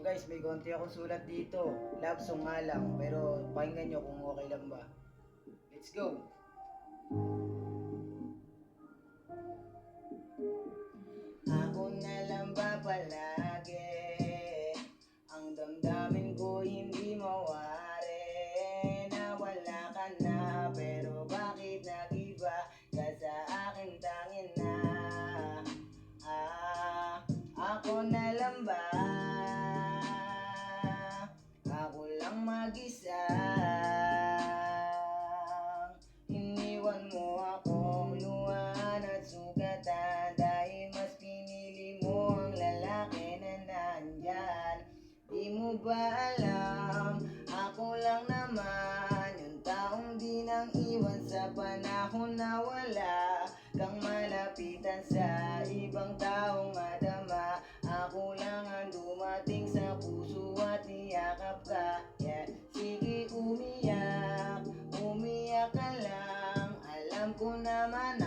guys, may konti akong sulat dito. Love song nga lang, pero pakinggan nyo kung okay lang ba. Let's go! Ako na lang ba palagi? Ang damdamin ko hindi mawari. Nawala ka na, pero bakit nag-iba ka sa akin tangin na? Ako na lang ba? Ako lang mag-isa. Iniwan mo akong luhaan at sugatan, dahil mas pinili mo ang lalaki na nandyan. Di mo ba alam, ako lang naman yung taong di nang iwan sa panahon na wala kang malapitan sa ibang taong madama. Ako lang ang dumating sa puso at niyakap ka. Yeah. Sige, umiyak, umiyak ka lang. Alam ko naman